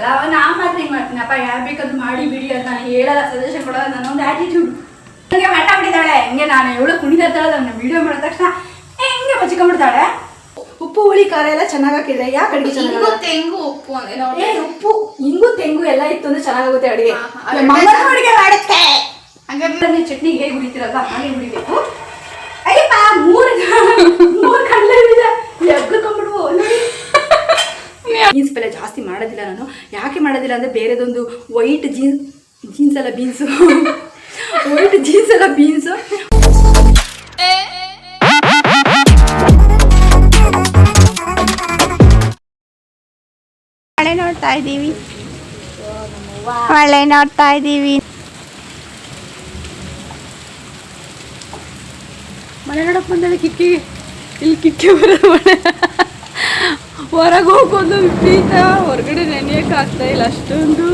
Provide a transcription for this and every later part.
ಮಾಡ್ತಾರಲ್ಲ ನಾ ಮಾತ್ರ ಹಿಂಗೆ ಮಾಡ್ತೀನಪ್ಪ, ಯಾರು ಬೇಕಾದ್ರು ಮಾಡಿ ಬಿಡಿ ಅಂತ ನಾನು ಹೇಳಲ್ಲ, ಸಜೆಷನ್ ಕೊಡೋಲ್ಲ. ನನ್ನೊಂದು ಆ್ಯಟಿಟ್ಯೂಡ್ ಹಂಗೆ ಮಾತಾಡ್ಬಿಟ್ಟಿದ್ದಾಳೆ. ಹಂಗೆ ನಾನು ಎವಳು ಕುಣಿದಾಳೆ, ನಾನು ವೀಡಿಯೋ ಮಾಡಿದ ತಕ್ಷಣ ಹೆಂಗೆ ಬಚ್ಕೊಂಡ್ಬಿಡ್ತಾಳೆ. ಉಪ್ಪು ಹುಳಿ ಖಾರ ಎಲ್ಲ ಚೆನ್ನಾಗಿ ಹಾಕಿದ್ರೆ ಯಾಕೆ ಅಡುಗೆ ಚೆನ್ನಾಗಿ? ತೆಂಗು ಉಪ್ಪು ಉಪ್ಪು ಇಂಗು ತೆಂಗು ಎಲ್ಲ ಇತ್ತು ಅಂದ್ರೆ ಚೆನ್ನಾಗುತ್ತೆ ಅಡುಗೆ. ಅಡುಗೆ ಮಾಡುತ್ತೆ ಹಾಗಾದ್ರೆ ಚಟ್ನಿಗೆ ಹೇಗೆ ಹುಡಿತೀರಲ್ಲ ಹಾಗೆ ಹುಡಿಬೇಕು. ಅಯ್ಯಪ್ಪ ಮೂರು ಕಡಲೆ ಬೀಜ ಎಗ್ಕೊಂಡ್ಬಿಡ್ವು. ಬೀನ್ಸ್ ಪಲ್ಯ ಜಾಸ್ತಿ ಮಾಡೋದಿಲ್ಲ ನಾನು. ಯಾಕೆ ಮಾಡೋದಿಲ್ಲ ಅಂದರೆ ಬೇರೆದೊಂದು ವೈಟ್ ಜೀನ್ಸ್ ಎಲ್ಲ ಬೀನ್ಸು ವೈಟ್ ಜೀನ್ಸ್ ಎಲ್ಲ ಬೀನ್ಸು ಮಳೆ ನೋಡ್ತಾ ಇದ್ದೀವಿ, ಮಳೆ ನೋಡ್ತಾ ಇದ್ದೀವಿ. ಮಳೆ ನೋಡಕ್ ಬಂದದ ಕಿಟಕಿಗೆ. ಇಲ್ಲಿ ಕಿಟಕಿ ಬರೋದು ಮಳೆ. ಹೊರಗೆ ಹೋಗೋದು ವಿಪರೀತ, ಹೊರಗಡೆ ನೆನೆಯಕ್ಕೆ ಆಗ್ತಾ ಇಲ್ಲ ಅಷ್ಟೊಂದು.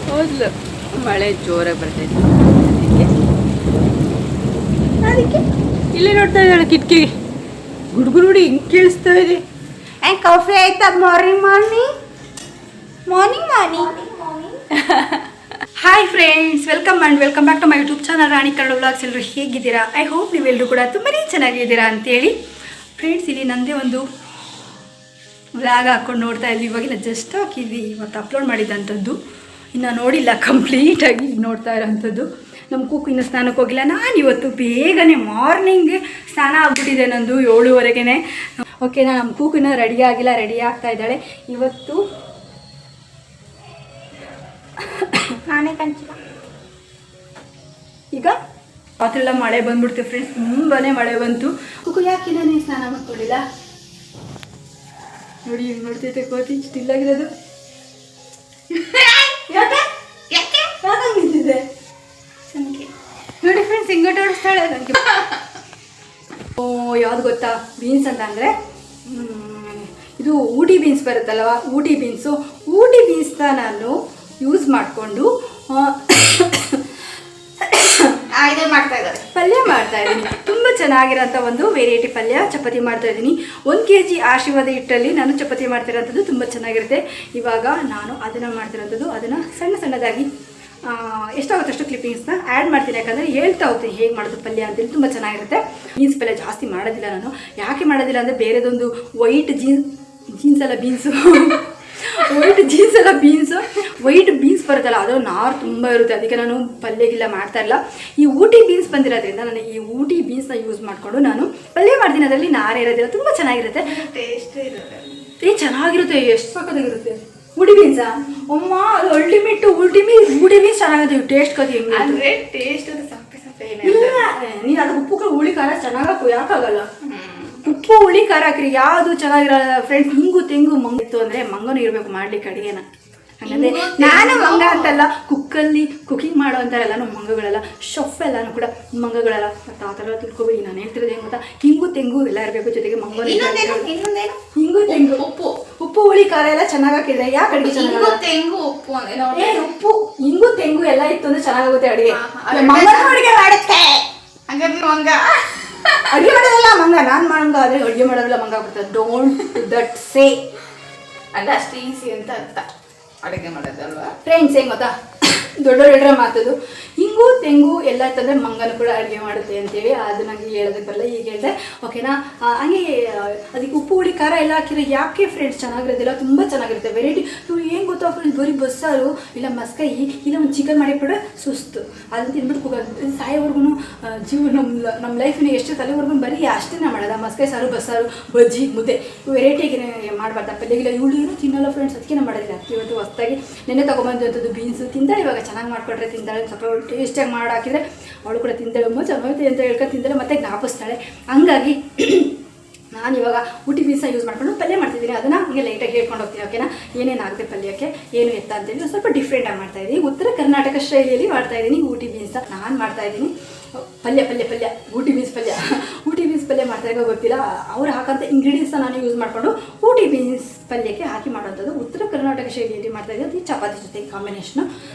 ಹೋದ್ಲು ಮಳೆ ಜೋರಾಗಿ ಬರ್ತೈತೆ. ಅದಕ್ಕೆ ಇಲ್ಲೇ ನೋಡ್ತಾ ಇದ್ದಾಳೆ ಕಿಟಕಿಗೆ. ಗುಡುಗುರುಡಿ ಹಿಂಗೆ ಕೇಳಿಸ್ತಾ ಇದೆ. ಆ್ಯಂಡ್ ಕಾಫಿ ಆಯ್ತಾ? Morning morning morning morning. Hi friends, welcome back to my YouTube channel Rani Kannada vlogs. ಎಲ್ಲರೂ ಹೇಗಿದ್ದೀರಾ? ಐ ಹೋಪ್ ನೀವೆಲ್ಲರೂ ಕೂಡ ತುಂಬಾ ಚೆನ್ನಾಗಿದ್ದೀರಾ ಅಂತೇಳಿ. ಫ್ರೆಂಡ್ಸ್, ಇಲ್ಲಿ ನನ್ನದೇ ಒಂದು ವ್ಲಾಗ್ ಹಾಕ್ಕೊಂಡು ನೋಡ್ತಾ ಇದ್ವಿ. ಇವಾಗಿನ ಜಸ್ಟ್ ಹಾಕಿದ್ವಿ, ಇವತ್ತು ಅಪ್ಲೋಡ್ ಮಾಡಿದ್ದಂಥದ್ದು. ಇನ್ನು ನೋಡಿಲ್ಲ, ಕಂಪ್ಲೀಟಾಗಿ ನೋಡ್ತಾ ಇರೋವಂಥದ್ದು. ನಮ್ಮ ಕೂಕು ಇನ್ನೂ ಸ್ನಾನಕ್ಕೆ ಹೋಗಿಲ್ಲ. ನಾನು ಇವತ್ತು ಬೇಗನೆ ಮಾರ್ನಿಂಗ್ ಸ್ನಾನ ಆಗ್ಬಿಟ್ಟಿದೆ ನಂದು 7:30ಗೆ. ಓಕೆನಾ, ನಮ್ಮ ಕೂಕಿನ ರೆಡಿ ಆಗಿಲ್ಲ, ರೆಡಿ ಆಗ್ತಾ ಇದ್ದಾಳೆ ಇವತ್ತು. ನಾನೇ ಕಂಚಿಲ್ಲ. ಈಗ ರಾತ್ರೆಲ್ಲ ಮಳೆ ಬಂದ್ಬಿಡ್ತು ಫ್ರೆಂಡ್ಸ್, ತುಂಬಾ ಮಳೆ ಬಂತು. ಕುಕ್ಕು ಯಾಕಿಲ್ಲ ನೀನು ಸ್ನಾನ ಮಾಡ್ಕೊಳ್ಳಿಲ್ಲ? ನೋಡಿ ಹಿಂಗೆ ನೋಡ್ತೈತೆ ಕೋತಿ, ಸ್ಟಿಲ್ಲಾಗಿರೋದು. ಯಾಕಿದೆ ನೋಡಿ ಫ್ರೆಂಡ್ಸ್, ಹಿಂಗಟ್ಟು ಓಡಿಸ್ತಾಳೆ ನನಗೆ. ಓ, ಯಾವ್ದು ಗೊತ್ತಾ ಬೀನ್ಸ್ ಅಂತ ಅಂದರೆ, ಇದು ಊಟಿ ಬೀನ್ಸ್ ಬರುತ್ತಲ್ವ, ಊಟಿ ಬೀನ್ಸ್ನ ನಾನು ಯೂಸ್ ಮಾಡಿಕೊಂಡು ಪಲ್ಯ ಮಾಡ್ತಾ ಇದ್ದೀನಿ. ತುಂಬ ಚೆನ್ನಾಗಿರೋಂಥ ಒಂದು ವೆರೈಟಿ ಪಲ್ಯ ಚಪಾತಿ ಮಾಡ್ತಾ ಇದ್ದೀನಿ. 1 kg ಆಶೀರ್ವಾದ ಹಿಟ್ಟಲ್ಲಿ ನಾನು ಚಪಾತಿ ಮಾಡ್ತಿರೋಂಥದ್ದು ತುಂಬ ಚೆನ್ನಾಗಿರುತ್ತೆ. ಇವಾಗ ನಾನು ಅದನ್ನು ಮಾಡ್ತಿರೋಂಥದ್ದು, ಅದನ್ನು ಸಣ್ಣದಾಗಿ ಎಷ್ಟಾಗುತ್ತೆ ಅಷ್ಟು ಕ್ಲಿಪ್ಪಿಂಗ್ಸ್ನ ಆ್ಯಡ್ ಮಾಡ್ತೀನಿ. ಯಾಕಂದರೆ ಹೇಳ್ತಾ ಹೋಗ್ತೀನಿ ಹೇಗೆ ಮಾಡೋದು ಪಲ್ಯ ಅಂತೇಳಿ. ತುಂಬ ಚೆನ್ನಾಗಿರುತ್ತೆ. ಬೀನ್ಸ್ ಪಲ್ಯ ಜಾಸ್ತಿ ಮಾಡೋದಿಲ್ಲ ನಾನು. ಯಾಕೆ ಮಾಡೋದಿಲ್ಲ ಅಂದರೆ ಬೇರೆದೊಂದು ವೈಟ್ ಜೀನ್ಸ್ ಎಲ್ಲ ಬೀನ್ಸು ವೈಟ್ ಬೀನ್ಸ್ ಬರುತ್ತಲ್ಲ, ಅದು ನಾರು ತುಂಬ ಇರುತ್ತೆ. ಅದಕ್ಕೆ ನಾನು ಪಲ್ಯಗಿಲ್ಲ ಮಾಡ್ತಾ ಇಲ್ಲ. ಈ ಊಟಿ ಬೀನ್ಸ್ ಬಂದಿರೋದ್ರಿಂದ ನಾನು ಈ ಊಟಿ ಬೀನ್ಸ್ನ ಯೂಸ್ ಮಾಡಿಕೊಂಡು ನಾನು ಪಲ್ಯ ಮಾಡ್ತೀನಿ. ಅದರಲ್ಲಿ ನಾರೇ ಇರೋದಿಲ್ಲ, ತುಂಬ ಚೆನ್ನಾಗಿರುತ್ತೆ, ಟೇಸ್ಟ್ ಇರುತ್ತೆ. ಚೆನ್ನಾಗಿರುತ್ತೆ, ಎಷ್ಟು ಸಕ್ಕತ್ತಾಗಿರುತ್ತೆ. ಊಟಿ ಬೀನ್ಸಾ ಅಮ್ಮ, ಅದು ಅಲ್ಟಿಮೇಟ್. ಊಟಿ ಬೀನ್ಸ್ ಚೆನ್ನಾಗಿದೆ ಟೇಸ್ಟ್. ಕದಿ ಅಂದರೆ ಟೇಸ್ಟ್ ಅದು ಸಪ್ಪೆ ಇಲ್ಲ, ನೀನು ಅದು ಉಪ್ಪು ಹುಳಿ ಖಾರ ಚೆನ್ನಾಗಿ ಯಾಕಾಗಲ್ಲ. ಉಪ್ಪು ಹುಳಿ ಖಾರ ಹಾಕಿರಿ, ಯಾವುದು ಚೆನ್ನಾಗಿರಲ್ಲ ಫ್ರೆಂಡ್ಸ್. ಹಿಂಗು ತೆಂಗು ಮಂಗಿತ್ತು ಅಂದರೆ ಮಂಗನೂ ಇರಬೇಕು ಮಾಡ್ಲಿಕ್ಕೆ ಅಡುಗೆನ. ಹಾಗಂದರೆ ನಾನು ಮಂಗ ಅಂತಲ್ಲ, ಕುಕ್ಕಿಂಗ್ ಮಾಡೋ ಅಂತಾರಲ್ಲ ನಮ್ಮ ಮಂಗಗಳೆಲ್ಲ, ಶೆಫ್ ಎಲ್ಲನೂ ಕೂಡ ಮಂಗಗಳೆಲ್ಲ. ಮತ್ತು ಆ ಥರ ತಿಳ್ಕೊಬೇಡಿ. ನಾನು ಹೇಳ್ತಿರೋದು ಏನು ಗೊತ್ತಾ, ಹಿಂಗು ತೆಂಗು ಎಲ್ಲ ಇರಬೇಕು, ಜೊತೆಗೆ ಮಂಗನ. ಹಿಂಗು ತೆಂಗು ಉಪ್ಪು ಹುಳಿ ಖಾರ ಎಲ್ಲ ಚೆನ್ನಾಗಿ ಹಾಕಿದ್ರೆ ಯಾಕೆ ಅಡುಗೆ ಚೆನ್ನಾಗಿ? ತೆಂಗು ಉಪ್ಪು ಉಪ್ಪು ಇಂಗು ತೆಂಗು ಎಲ್ಲ ಇತ್ತು ಅಂದರೆ ಚೆನ್ನಾಗುತ್ತೆ ಅಡುಗೆ. ಅಡುಗೆ ಮಾಡುತ್ತೆ. ಹಾಗಾದ್ರೆ ಮಂಗ ಅಡುಗೆ ಮಾಡೋದಲ್ಲ ಮಂಗ. ನಾನು ಮಂಗ ಆದರೆ ಅಡುಗೆ ಮಾಡೋದಿಲ್ಲ, ಮಂಗ ಆಗ್ಬಿಡ್ತದೆ. ಡೋಂಟ್ ದಟ್ ಸೇ. ಅಂದರೆ ಅಷ್ಟು ಈಸಿ ಅಂತ ಅರ್ಥ ಅಡುಗೆ ಮಾಡೋದಲ್ವಾ ಫ್ರೆಂಡ್ಸ್. ಹೆಂಗೆ ಗೊತ್ತಾ, ದೊಡ್ಡವರ ಮಾತದು. ಹಿಂಗು ತೆಂಗು ಎಲ್ಲ ಇತ್ತಂದರೆ ಮಂಗನ ಕೂಡ ಅಡುಗೆ ಮಾಡುತ್ತೆ ಅಂತೇಳಿ. ಅದು ನನಗೆ ಹೇಳೋದಕ್ಕೆ ಬರಲ್ಲ, ಈಗ ಹೇಳಿದೆ ಓಕೆನಾ. ಹಂಗೆ ಅದಕ್ಕೆ ಉಪ್ಪು ಹುಳಿ ಖಾರ ಎಲ್ಲ ಹಾಕಿದ್ರೆ ಯಾಕೆ ಫ್ರೆಂಡ್ಸ್ ಚೆನ್ನಾಗಿರೋದಿಲ್ಲ, ತುಂಬ ಚೆನ್ನಾಗಿರುತ್ತೆ ವೆರೈಟಿ. ಇವ್ರು ಏನು ಗೊತ್ತಾ ಫ್ರೆಂಡ್ಸ್, ಬರೀ ಬಸ್ಸಾರು ಇಲ್ಲ ಮಸ್ಕಾಯಿ ಇಲ್ಲ ಒಂದು ಚಿಕನ್ ಮಾಡಿಬಿಟ್ರೆ ಸುಸ್ತು. ಅದನ್ನು ತಿಂದ್ಬಿಟ್ಟು ಸಾಯೋವರೆಗೂ ನಮ್ಮ ಲೈಫಿನ ಎಷ್ಟು ತಲೆವರೆಗೂ ಬರೀ ಅಷ್ಟೇ ಮಾಡೋದ. ಮಸ್ಕಾಯಿ ಸಾರು, ಬಸ್ಸಾರು, ಬಜ್ಜಿ, ಮುದ್ದೆ ವೆರೈಟಿಗೆ ಮಾಡಬಾರ್ದು. ಪಲ್ಯಗಿಲ್ಲ ಇವಳು ಏನು ತಿನ್ನಲ್ಲ ಫ್ರೆಂಡ್ಸ್, ಅದಕ್ಕೆ ನಾವು ಮಾಡೋದಿಲ್ಲ. ಇವತ್ತು ಹೊಸದಾಗಿ ನೆನ್ನೆ ತೊಗೊಂಬಂದಂಥದ್ದು ಬೀನ್ಸು ತಿಂತಾಳೆ. ಇವಾಗ ಚೆನ್ನಾಗಿ ಮಾಡ್ಕೊಟ್ರೆ ತಿಂತಾಳೆ, ಸ್ವಲ್ಪ ಟೇಸ್ಟಾಗಿ ಮಾಡಿ ಹಾಕಿದರೆ ಅವಳು ಕೂಡ ತಿಂತಾಳೆ. ಚೆನ್ನಾಗೈತೆ ಅಂತ ಹೇಳ್ಕೊಂಡು ತಿಂತಾಳೆ, ಮತ್ತೆ ಜ್ಞಾಪಿಸ್ತಾಳೆ. ಹಂಗಾಗಿ ನಾನು ಇವಾಗ ಊಟಿ ಬೀನ್ಸ್ನ ಯೂಸ್ ಮಾಡ್ಕೊಂಡು ಪಲ್ಯ ಮಾಡ್ತಿದ್ದೀನಿ. ಅದನ್ನು ಹಂಗೆ ಲೈಟಾಗಿ ಹೇಳ್ಕೊಂಡು ಹೋಗ್ತೀನಿ ಓಕೆನಾ. ಏನೇನಾಗುತ್ತೆ ಪಲ್ಯಕ್ಕೆ ಏನು ಎತ್ತ ಅಂತೇಳಿ ಸ್ವಲ್ಪ ಡಿಫ್ರೆಂಟಾಗಿ ಮಾಡ್ತಾಯಿದ್ದೀನಿ. ಉತ್ತರ ಕರ್ನಾಟಕ ಶೈಲಿಯಲ್ಲಿ ಮಾಡ್ತಾಯಿದ್ದೀನಿ ಊಟಿ ಬೀನ್ಸ್ನ ನಾನು ಮಾಡ್ತಾಯಿದ್ದೀನಿ. ಪಲ್ಯ ಊಟಿ ಬೀನ್ಸ್ ಪಲ್ಯ ಮಾಡ್ತಾಯಿರೋ ಗೊತ್ತಿಲ್ಲ. ಅವ್ರು ಹಾಕೋಂಥ ಇಂಗ್ರೀಡಿಯೆಂಟ್ಸ್ನ ನಾನು ಯೂಸ್ ಮಾಡಿಕೊಂಡು ಊಟಿ ಬೀನ್ಸ್ ಪಲ್ಯಕ್ಕೆ ಹಾಕಿ ಮಾಡೋವಂಥದ್ದು ಉತ್ತರ ಕರ್ನಾಟಕ ಶೈಲಿಯಲ್ಲಿ ಮಾಡ್ತಾಯಿದ್ದೀನಿ. ಅದು ಚಪಾತಿ ಜೊತೆಗೆ ಕಾಂಬಿನೇಷನು.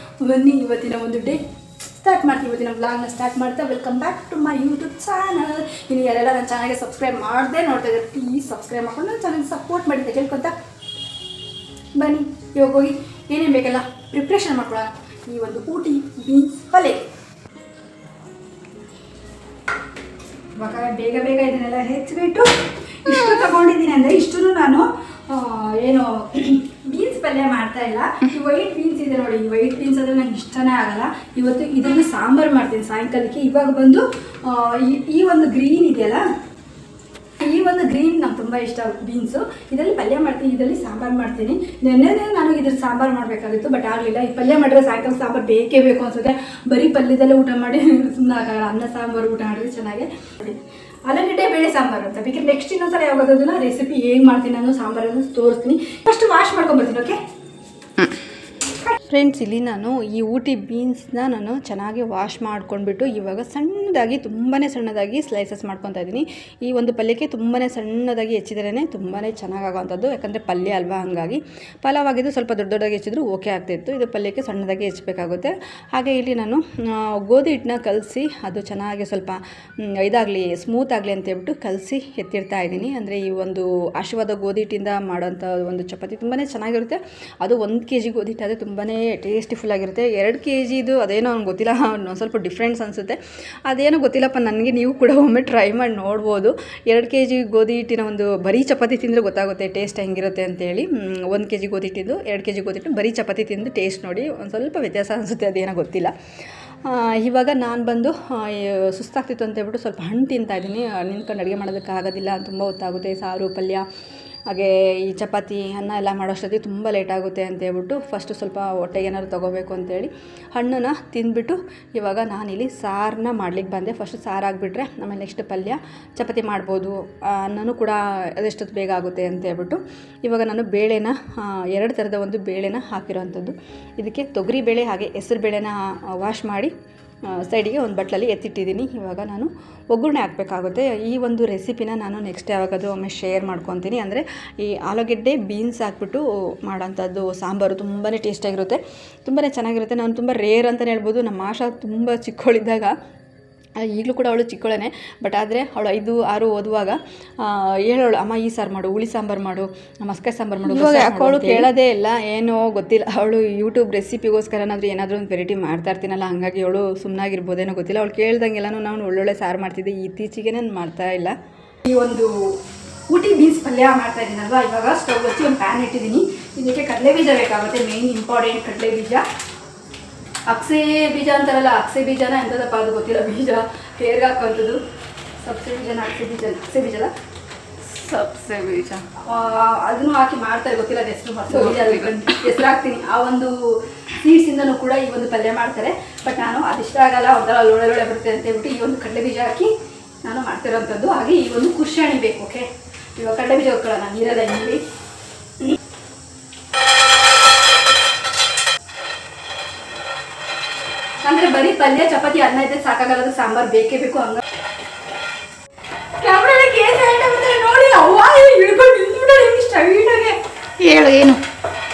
ಬನ್ನಿ ಇವತ್ತಿನ ಒಂದು ಡೇ ಸ್ಟಾರ್ಟ್ ಮಾಡ್ತೀವಿ. ಇವತ್ತಿನ ವ್ಲಾಗ್ನ ಸ್ಟಾರ್ಟ್ ಮಾಡ್ತಾ welcome back to my YouTube channel. ಇನ್ನು ಯಾರೆಲ್ಲ ನನ್ನ ಚಾನಲ್ಗೆ ಸಬ್ಸ್ಕ್ರೈಬ್ ಮಾಡದೆ ನೋಡ್ತಾ ಇದ್ದಾರೆ, ಪ್ಲೀಸ್ ಸಬ್ಸ್ಕ್ರೈಬ್ ಮಾಡ್ಕೊಂಡು ನನ್ನ ಚಾನಲ್ಗೆ ಸಪೋರ್ಟ್ ಮಾಡಿ ಅಂತ ಕೇಳ್ಕೊತ ಬನ್ನಿ. ಇವಾಗ ಹೋಗಿ ಏನೇನು ಬೇಕಲ್ಲ ಪ್ರಿಪ್ರೇಷನ್ ಮಾಡ್ಕೊಳ್ಳೋಣ ಈ ಒಂದು ಊಟಿ ಬೀನ್ಸ್ ಪಲ್ಯ. ಇವಾಗ ಬೇಗ ಬೇಗ ಇದನ್ನೆಲ್ಲ ಹೆಚ್ಚಿಬಿಟ್ಟು ಇಷ್ಟು ತಗೊಂಡಿದ್ದೀನಿ ಅಂದರೆ ಇಷ್ಟು ನಾನು ಏನು ಬೀನ್ಸ್ ಪಲ್ಯ ಮಾಡ್ತಾ ಇಲ್ಲ. ಈ ವೈಟ್ ಬೀನ್ಸ್ ಇದೆ ನೋಡಿ, ಈ ವೈಟ್ ಬೀನ್ಸ್ ಆದರೆ ನಂಗೆ ಇಷ್ಟನೇ ಆಗಲ್ಲ. ಇವತ್ತು ಇದನ್ನು ಸಾಂಬಾರು ಮಾಡ್ತೀನಿ ಸಾಯಂಕಾಲಕ್ಕೆ. ಇವಾಗ ಬಂದು ಈ ಒಂದು ಗ್ರೀನ್ ಇದೆಯಲ್ಲ, ಈ ಒಂದು ಗ್ರೀನ್ ನಂಗೆ ತುಂಬ ಇಷ್ಟ ಬೀನ್ಸು. ಇದರಲ್ಲಿ ಪಲ್ಯ ಮಾಡ್ತೀನಿ, ಇದರಲ್ಲಿ ಸಾಂಬಾರು ಮಾಡ್ತೀನಿ. ನೆನ್ನೆ ನಾನು ಇದ್ರ ಸಾಂಬಾರು ಮಾಡಬೇಕಾಗಿತ್ತು, ಬಟ್ ಆಗಲಿಲ್ಲ. ಈ ಪಲ್ಯ ಮಾಡಿದ್ರೆ ಸಾಯಂಕಾಲ ಸಾಂಬಾರು ಬೇಕೇ ಬೇಕು ಅನ್ಸುತ್ತೆ. ಬರೀ ಪಲ್ಯದಲ್ಲೇ ಊಟ ಮಾಡಿ ಸುಮ್ಮನೆ ಆಗೋಲ್ಲ. ಅನ್ನ ಸಾಂಬಾರು ಊಟ ಮಾಡಿದ್ರೆ ಚೆನ್ನಾಗಿ. ಆಲೂಗಡ್ಡೆ ಬೇಳೆ ಸಾಂಬಾರು ಅಂತ ಬೇಕಿದ್ರೆ ನೆಕ್ಸ್ಟ್ ಇನ್ನೊಂದ್ಸಲ ಯಾವಾಗೋದನ್ನ ರೆಸಿಪಿ ಹೇಗೆ ಮಾಡ್ತೀನಿ ನಾನು ಸಾಂಬಾರನ್ನು ತೋರಿಸ್ತೀನಿ. ಫಸ್ಟ್ ವಾಶ್ ಮಾಡ್ಕೊಂಬರ್ತೀನಿ. ಓಕೆ ಫ್ರೆಂಡ್ಸ್, ಇಲ್ಲಿ ನಾನು ಈ ಊಟಿ ಬೀನ್ಸ್ನ ನಾನು ಚೆನ್ನಾಗಿ ವಾಶ್ ಮಾಡ್ಕೊಂಡ್ಬಿಟ್ಟು ಇವಾಗ ಸಣ್ಣದಾಗಿ, ತುಂಬಾ ಸಣ್ಣದಾಗಿ ಸ್ಲೈಸಸ್ ಮಾಡ್ಕೊತಾ ಇದ್ದೀನಿ. ಈ ಒಂದು ಪಲ್ಯಕ್ಕೆ ತುಂಬಾ ಸಣ್ಣದಾಗಿ ಹೆಚ್ಚಿದ್ರೇ ತುಂಬಾ ಚೆನ್ನಾಗಾಗೋವಂಥದ್ದು, ಯಾಕಂದರೆ ಪಲ್ಯ ಅಲ್ವಾ. ಹಾಗಾಗಿ ಪಲಾವ್ ಆಗಿದ್ದು ಸ್ವಲ್ಪ ದೊಡ್ಡ ದೊಡ್ಡದಾಗಿ ಹೆಚ್ಚಿದ್ರು ಓಕೆ ಆಗ್ತಾಯಿತ್ತು. ಇದು ಪಲ್ಯಕ್ಕೆ ಸಣ್ಣದಾಗಿ ಹೆಚ್ಚಬೇಕಾಗುತ್ತೆ. ಹಾಗೆ ಇಲ್ಲಿ ನಾನು ಗೋಧಿ ಹಿಟ್ಟನ್ನ ಕಲಸಿ ಅದು ಚೆನ್ನಾಗಿ ಸ್ವಲ್ಪ ಇದಾಗಲಿ, ಸ್ಮೂತ್ ಆಗಲಿ ಅಂತ ಹೇಳ್ಬಿಟ್ಟು ಕಲಸಿ ಎತ್ತಿಡ್ತಾ ಇದ್ದೀನಿ. ಅಂದರೆ ಈ ಒಂದು ಆಶೀರ್ವಾದ ಗೋಧಿ ಹಿಟ್ಟಿಂದ ಮಾಡೋಂಥ ಒಂದು ಚಪಾತಿ ತುಂಬಾ ಚೆನ್ನಾಗಿರುತ್ತೆ. ಅದು 1 kg ಗೋಧಿ ಹಿಟ್ಟು ಆದರೆ ತುಂಬಾ ಟೇಸ್ಟಿಫುಲ್ ಆಗಿರುತ್ತೆ. 2 kg ಇದು ಅದೇನೋ ಅವ್ನಿಗೆ ಗೊತ್ತಿಲ್ಲ, ಒಂದು ಸ್ವಲ್ಪ ಡಿಫ್ರೆನ್ಸ್ ಅನಿಸುತ್ತೆ. ಅದೇನೋ ಗೊತ್ತಿಲ್ಲಪ್ಪ ನನಗೆ. ನೀವು ಕೂಡ ಒಮ್ಮೆ ಟ್ರೈ ಮಾಡಿ ನೋಡ್ಬೋದು. 2 kg ಗೋಧಿ ಹಿಟ್ಟಿನ ಒಂದು ಬರೀ ಚಪಾತಿ ತಿಂದರೆ ಗೊತ್ತಾಗುತ್ತೆ ಟೇಸ್ಟ್ ಹೆಂಗಿರುತ್ತೆ ಅಂತೇಳಿ. 1 kg ಗೋಧಿ ಹಿಟ್ಟಿದ್ದು 2 kg ಗೋಧಿ ಹಿಟ್ಟು ಬರೀ ಚಪಾತಿ ತಿಂದು ಟೇಸ್ಟ್ ನೋಡಿ, ಒಂದು ಸ್ವಲ್ಪ ವ್ಯತ್ಯಾಸ ಅನಿಸುತ್ತೆ. ಅದೇನೋ ಗೊತ್ತಿಲ್ಲ. ಇವಾಗ ನಾನು ಬಂದು ಸುಸ್ತಾಗ್ತಿತ್ತು ಅಂತ ಹೇಳ್ಬಿಟ್ಟು ಸ್ವಲ್ಪ ಹಣ್ಣು ತಿಂತಾಯಿದ್ದೀನಿ. ನಿಂತ್ಕೊಂಡು ಅಡುಗೆ ಮಾಡೋದಕ್ಕಾಗೋದಿಲ್ಲ, ತುಂಬ ಹೊತ್ತಾಗುತ್ತೆ. ಸಾರು ಪಲ್ಯ ಹಾಗೆ ಈ ಚಪಾತಿ ಅನ್ನ ಎಲ್ಲ ಮಾಡೋಷ್ಟೊತ್ತಿಗೆ ತುಂಬ ಲೇಟಾಗುತ್ತೆ ಅಂತ ಹೇಳ್ಬಿಟ್ಟು ಫಸ್ಟು ಸ್ವಲ್ಪ ಹೊಟ್ಟೆಗೆ ಏನಾದ್ರು ತೊಗೋಬೇಕು ಅಂತೇಳಿ ಹಣ್ಣನ್ನು ತಿಂದ್ಬಿಟ್ಟು ಇವಾಗ ನಾನಿಲ್ಲಿ ಸಾರನ್ನ ಮಾಡ್ಲಿಕ್ಕೆ ಬಂದೆ. ಫಸ್ಟು ಸಾರು ಆಗಿಬಿಟ್ರೆ ಆಮೇಲೆ ನೆಕ್ಸ್ಟ್ ಪಲ್ಯ ಚಪಾತಿ ಮಾಡ್ಬೋದು. ಅನ್ನನೂ ಕೂಡ ಅದೆಷ್ಟೊತ್ತು ಬೇಗ ಆಗುತ್ತೆ ಅಂತ ಹೇಳ್ಬಿಟ್ಟು ಇವಾಗ ನಾನು ಬೇಳೆನ 2 ಥರದ ಒಂದು ಬೇಳೆನ ಹಾಕಿರೋವಂಥದ್ದು. ಇದಕ್ಕೆ ತೊಗರಿ ಬೇಳೆ ಹಾಗೆ ಹೆಸರು ಬೇಳೆನ ವಾಶ್ ಮಾಡಿ ಸೈಡಿಗೆ ಒಂದು ಬಟ್ಲಲ್ಲಿ ಎತ್ತಿಟ್ಟಿದ್ದೀನಿ. ಇವಾಗ ನಾನು ಒಗ್ಗರಣೆ ಹಾಕಬೇಕಾಗುತ್ತೆ. ಈ ಒಂದು ರೆಸಿಪಿನ ನಾನು ನೆಕ್ಸ್ಟ್ ಯಾವಾಗಾದರೂ ಒಮ್ಮೆ ಶೇರ್ ಮಾಡ್ಕೊತೀನಿ. ಅಂದರೆ ಈ ಆಲೂಗೆಡ್ಡೆ ಬೀನ್ಸ್ ಹಾಕ್ಬಿಟ್ಟು ಮಾಡೋಂಥದ್ದು ಸಾಂಬಾರು ತುಂಬಾ ಟೇಸ್ಟಾಗಿರುತ್ತೆ, ತುಂಬಾ ಚೆನ್ನಾಗಿರುತ್ತೆ. ನಾನು ತುಂಬ ರೇರ್ ಅಂತಲೇ ಹೇಳ್ಬೋದು. ನಮ್ಮ ಆಶಾ ತುಂಬ ಚಿಕ್ಕವಳಿದ್ದಾಗ, ಈಗಲೂ ಕೂಡ ಅವಳು ಚಿಕ್ಕವಳೇ, ಬಟ್ ಆದರೆ ಅವಳು 5-6 ಓದುವಾಗ ಹೇಳೋಳು, ಅಮ್ಮ ಈ ಸಾರು ಮಾಡು, ಹುಳಿ ಸಾಂಬಾರು ಮಾಡು, ಮಸ್ಕೆ ಸಾಂಬಾರು ಮಾಡು. ಇವಾಗ ಅವಳು ಕೇಳೋದೇ ಇಲ್ಲ, ಏನೋ ಗೊತ್ತಿಲ್ಲ. ಅವಳು ಯೂಟ್ಯೂಬ್ ರೆಸಿಪಿಗೋಸ್ಕರನಾದರೂ ಏನಾದರೂ ಒಂದು ವೆರೈಟಿ ಮಾಡ್ತಾ ಇರ್ತೀನಲ್ಲ, ಹಾಗಾಗಿ ಅವಳು ಸುಮ್ಮನಾಗಿರ್ಬೋದೇನೋ ಗೊತ್ತಿಲ್ಲ. ಅವಳು ಕೇಳ್ದಂಗೆಲ್ಲನೂ ನಾನು ಒಳ್ಳೊಳ್ಳೆ ಸಾರು ಮಾಡ್ತಿದ್ದೆ. ಇತ್ತೀಚೆಗೆ ನಾನು ಮಾಡ್ತಾ ಇಲ್ಲ. ಈ ಒಂದು ಊಟಿ ಬೀನ್ಸ್ ಪಲ್ಯ ಮಾಡ್ತಾ ಇದ್ದೀನಲ್ವಾ, ಇವಾಗ ಸ್ಟವ್ ಹಚ್ಚಿ ಒಂದು ಪ್ಯಾನ್ ಇಟ್ಟಿದ್ದೀನಿ. ಇದಕ್ಕೆ ಕಡಲೆ ಬೀಜ ಬೇಕಾಗುತ್ತೆ, ಮೇಯ್ನ್ ಇಂಪಾರ್ಟೆಂಟ್ ಕಡಲೆ ಬೀಜ. ಅಕ್ಸೆ ಬೀಜ ಅಂತಾರಲ್ಲ, ಅಕ್ಸೆ ಬೀಜನ ಎಂಥದಪ್ಪ ಅದು ಗೊತ್ತಿಲ್ಲ. ಬೀಜ ಹೇರ್ಗೆ ಹಾಕೋಂಥದ್ದು. ಸಬ್ಸೆ ಬೀಜನ ಅಕ್ಸೆ ಬೀಜ ಸಬ್ಸೆ ಬೀಜ ಅದನ್ನು ಹಾಕಿ ಮಾಡ್ತಾರೆ, ಗೊತ್ತಿಲ್ಲ ಅದು ಹೆಸರು ಹಾಕ್ತೀನಿ. ಆ ಒಂದು ಸೀಡ್ಸಿಂದನೂ ಕೂಡ ಈ ಒಂದು ಪಲ್ಯ ಮಾಡ್ತಾರೆ. ಬಟ್ ನಾನು ಅದಿಷ್ಟ ಆಗಲ್ಲ, ಒಂಥರ ಲೋಳೆ ಬರುತ್ತೆ ಅಂತ ಹೇಳ್ಬಿಟ್ಟು ಈ ಒಂದು ಕಡಲೆ ಬೀಜ ಹಾಕಿ ನಾನು ಮಾಡ್ತಿರೋವಂಥದ್ದು. ಹಾಗೆ ಈ ಒಂದು ಕುರ್ಷಾಣಿ ಬೇಕು. ಓಕೆ, ಇವಾಗ ಕಡಲೆ ಬೀಜ ಹಾಕೊಳ್ಳೋಣ ನೀರೆಲ್ಲ ಇಲ್ಲಿ. ಅಂದರೆ ಬರೀ ಪಲ್ಯ ಚಪಾತಿ ಅನ್ನ ಇದ್ದರೆ ಸಾಕಾಗಲ್ಲ, ಸಾಂಬಾರು ಬೇಕೇ ಬೇಕು. ಹಂಗ ಕ್ಯಾಮ್ರಾದ ಕೇಸ್ ನೋಡಿ ಅವ್ವ ಹಿಡ್ಕೊಂಡು ನಿಂತ್ಬಿಟ್ರೆ ಹಿಂಗೆ ಸ್ಟೈಲಾಗೆ. ಹೇಳು, ಏನು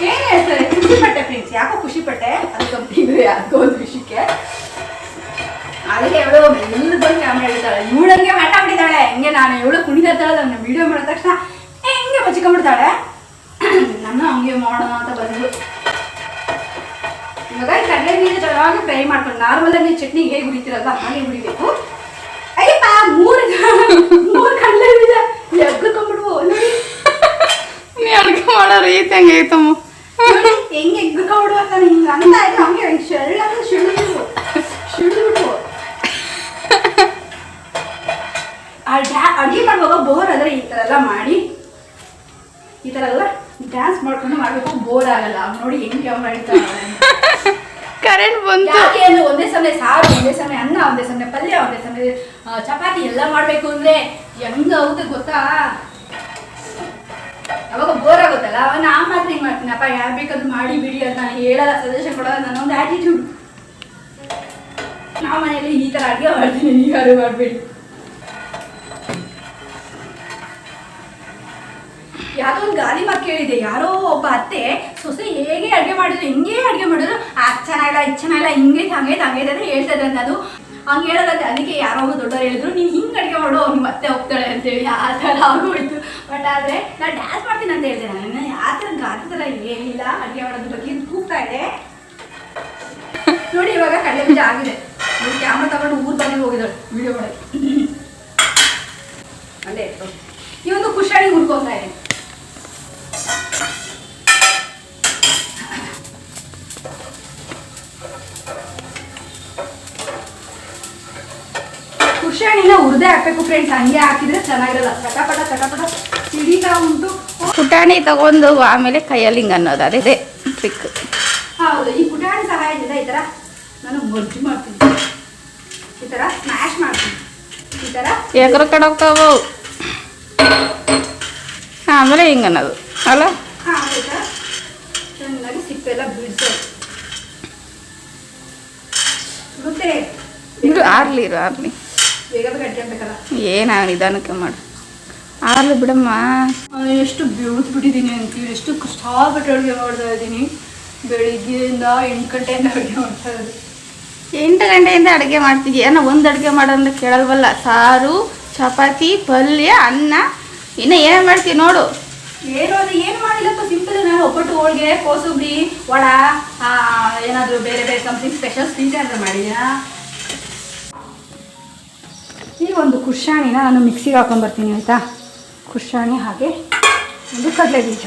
ಹೇಳ್ತಾರೆ? ಖುಷಿಪಟ್ಟೆ ಫ್ರೆಂಡ್ಸ್, ಯಾಕೋ ಖುಷಿಪಟ್ಟೆ ಅದಕ್ಕೊಂದು ಯಾಕೋ ಒಂದು ವಿಷಯಕ್ಕೆ. ಅದಕ್ಕೆ ಇವಳು ಎಲ್ಲರೂ ಬಂದು ಕ್ಯಾಮ್ರಾ ಹಿಡಿತಾಳೆ, ಇವಳಂಗೆ ಮಾತಾಡ್ಬಿಟ್ಟಿದ್ದಾಳೆ. ಹೆಂಗೆ ನಾನು ಇವಳು ಕುಣಿತಾಳೆ, ನನ್ನ ವೀಡಿಯೋ ಮಾಡಿದ ತಕ್ಷಣ ಹೆಂಗೆ ಬಚ್ಕೊಂಡ್ಬಿಡ್ತಾಳೆ. ನಾನು ಹಂಗೆ ಮಾಡೋಣ ಅಂತ ಬಂದು ಇವಾಗ ಕಡಲೆ ಬೀಜ ಚೆನ್ನಾಗಿ ಫ್ರೈ ಮಾಡ್ಕೊಂಡು, ನಾರ್ಮಲಾಗಿ ಚಟ್ನಿಗೆ ಹೇಗೆ ಹುರಿತೀರಲ್ವ ಹಾಗೆ ಹುರಿಬೇಕು. ಅಯ್ಯಪ್ಪ 3 ಕಡಲೆ ಬೀಜ ಎಗ್ಕೊಂಡ್ಬಿಡ್ವು ನೋಡಿ. ನೀ ಅಡುಗೆ ಮಾಡೋ ರೀತಿ ಹಂಗೆ ಐತಮ್ಮ, ಹೆಂಗೆ ಎಗ್ಕೊಂಡ್ಬಿಡು ಅಂತ ಹಿಂಗೆ ಅಂತ ಆಯ್ತು. ಹಂಗೆ ಶಿಳಿದ್ಬಿಟ್ಟು ಅಡುಗೆ ಮಾಡುವಾಗ ಬೋರ್ ಆದರೆ ಈ ಥರ ಎಲ್ಲ ಮಾಡಿ, ಈ ಥರ ಎಲ್ಲ ಡ್ಯಾನ್ಸ್ ಮಾಡ್ಕೊಂಡು ಮಾಡಬೇಕು, ಬೋರ್ ಆಗಲ್ಲ. ನೋಡಿ ಹೆಂಗೆ ಮಾಡ್ತಾರೆ. ಕರೆಂಟ್ ಬಂತು. ಯಾಕೆ ಅಂದ್ರೆ ಒಂದೇ ಸಮಯ ಸಾರು, ಒಂದೇ ಸಮಯ ಅನ್ನ, ಒಂದೇ ಸಮಯ ಪಲ್ಯ, ಒಂದೇ ಸಮಯ ಚಪಾತಿ ಎಲ್ಲ ಮಾಡಬೇಕು ಅಂದರೆ ಹೆಂಗಾಗುತ್ತೆ ಗೊತ್ತಾ? ಅವಾಗ ಬೋರ್ ಆಗುತ್ತಲ್ಲ. ಅವಾಗ ನಾನು ಮಾತ್ರ ಹಿಂಗೆ ಮಾಡ್ತೀನಪ್ಪ, ಯಾರು ಬೇಕಾದ್ರೂ ಮಾಡಿ ಬಿಡಿ ಅಂತ ನಾನು ಹೇಳಲ್ಲ, ಸಜೆಷನ್ ಕೊಡೋಲ್ಲ. ನನ್ನೊಂದು ಆ್ಯಟಿಟ್ಯೂಡ್. ನಾವು ಮನೆಯಲ್ಲಿ ಈ ಥರ ಅಡುಗೆ ಮಾಡ್ತೀನಿ, ನೀವ್ಯಾರು ಮಾಡಬೇಡಿ. ಯಾವುದೋ ಒಂದು ಗಾಲಿ ಮಾತು ಕೇಳಿದೆ, ಯಾರೋ ಒಬ್ಬ ಅತ್ತೆ ಸೊಸೆ ಹೇಗೆ ಅಡುಗೆ ಮಾಡಿದ್ರು, ಹಿಂಗೆ ಅಡುಗೆ ಮಾಡಿದ್ರು, ಅದು ಚೆನ್ನಾಗಿಲ್ಲ, ಇದು ಚೆನ್ನಾಗಿಲ್ಲ, ಹಿಂಗೈತೆ ಹಂಗೈತೆ ಹಂಗೈತೆ ಅಂತ ಹೇಳ್ತಾ ಇದ್ರೆ ಅದು ಹಂಗೆ ಹೇಳೋದಂತೆ. ಅದಕ್ಕೆ ಯಾರೋ ದೊಡ್ಡವ್ರು ಹೇಳಿದ್ರು, ನೀನು ಹಿಂಗೆ ಅಡುಗೆ ಮಾಡು, ಅವ್ನಿಗೆ ಮತ್ತೆ ಹೋಗ್ತಾಳೆ ಅಂತೇಳಿ. ಆ ಥರ ಆಗೋಯ್ತು. ಬಟ್ ಆದರೆ ನಾನು ಡ್ಯಾನ್ಸ್ ಮಾಡ್ತೀನಿ ಅಂತ ಹೇಳ್ತೇನೆ. ನಾನು ಆ ಥರ ಗಾತ್ರ ಥರ ಏನಿಲ್ಲ. ಅಡುಗೆ ಮಾಡೋದ್ರ ಬಗ್ಗೆ ಆಗಿದೆ. ನೀವು ಕ್ಯಾಮ್ರಾ ತಗೊಂಡು ಊರು ಬಂದು ಹೋಗಿದ್ದಾಳೆ ವಿಡಿಯೋ ಮಾಡಿ ಅಲ್ಲೇ ಇತ್ತು. ಈ ಒಂದು ಕುಶಾಣಿ ಹುರ್ಕೊತಾ ಇದೆ. ಕುಶಾಣಿನ ಹುರಿದೇ ಹಾಕ್ಬೇಕು ಫ್ರೆಂಡ್ಸ್, ಹಂಗೆ ಹಾಕಿದ್ರೆ ಚೆನ್ನಾಗಿರಲ್ಲ. ಚಟಪಟ ಚಟಪಟ ಸಿಡಿತಾ ಉಂಟು. ಪುಟಾಣಿ ತಗೊಂಡು ಆಮೇಲೆ ಕೈಯಲ್ಲಿ ಹಿಂಗೆ ಅನ್ನೋದು ಅದೇ ಟ್ರಿಕ್. ಹೌದು, ಈ ಪುಟಾಣಿ ಸಹಾಯದಿಂದ ಈ ಥರ ನಾನು ಗೊಜ್ಜು ಮಾಡ್ತೀನಿ, ಈ ಥರ ಸ್ಮ್ಯಾಶ್ ಮಾಡ್ತೀನಿ, ಈ ಥರ ಎಗರ ಕಡೆ ಹೋಗ್ತಾವು. ಆಮೇಲೆ ಹಿಂಗೆ ಅನ್ನೋದು ಅಲ್ಲ. ಹಾಂ, ಈ ಥರ ಚೆನ್ನಾಗಿ ಸಿಪ್ಪೆಲ್ಲ ಬಿಡಿಸೋದು. ಗೊತ್ತೇ ಇದು ಆರ್ಲಿ ಬೇಗ ಬೇಗ ಅಡ್ಗೆ ಬೇಕಲ್ಲ. ಏನು ನಿಧಾನಕ್ಕೆ ಮಾಡು. ಆರ್ಲಿ ಬಿಡಮ್ಮ. ಎಷ್ಟು ಬಿಟ್ಟಿದ್ದೀನಿ ಅಂತೀವಿ, ಎಷ್ಟು ಕಷ್ಟಪಟ್ಟು ಅಡುಗೆ ಮಾಡ್ತಾ ಇದ್ದೀನಿ. ಬೆಳಿಗ್ಗೆಯಿಂದ 8 ಗಂಟೆಯಿಂದ ಅಡುಗೆ ಮಾಡ್ತಾ ಇರೋದು. 8 ಗಂಟೆಯಿಂದ ಅಡುಗೆ ಮಾಡ್ತಿದ್ಯಾ? ನಾನು ಒಂದು ಅಡುಗೆ ಮಾಡೋದಂದ್ರೆ ಕೇಳಲ್ವಲ್ಲ. ಸಾರು, ಚಪಾತಿ, ಪಲ್ಯ, ಅನ್ನ, ಇನ್ನು ಏನು ಮಾಡ್ತೀವಿ ನೋಡು. ಏನು ಅದು ಏನು ಮಾಡಿಲ್ಲಪ್ಪ, ಸಿಂಪಲ್. ನಾನು ಒಬ್ಬಟ್ಟು, ಹೋಳಿಗೆ, ಕೋಸುಬ್ರಿ, ವಡ, ಏನಾದರೂ ಬೇರೆ ಬೇರೆ ಸಮಥಿಂಗ್ ಸ್ಪೆಷಲ್ ಸ್ವೀಟ್ ಏನಾದರೂ ಮಾಡಿದ್ಯಾ? ಈ ಒಂದು ಕುಶಾಣಿನ ನಾನು ಮಿಕ್ಸಿಗೆ ಹಾಕೊಂಡ್ಬರ್ತೀನಿ ಆಯಿತಾ. ಕುಶಾಣಿ ಹಾಗೆ ಒಂದು ಕಡಲೆ ಬೀಜ.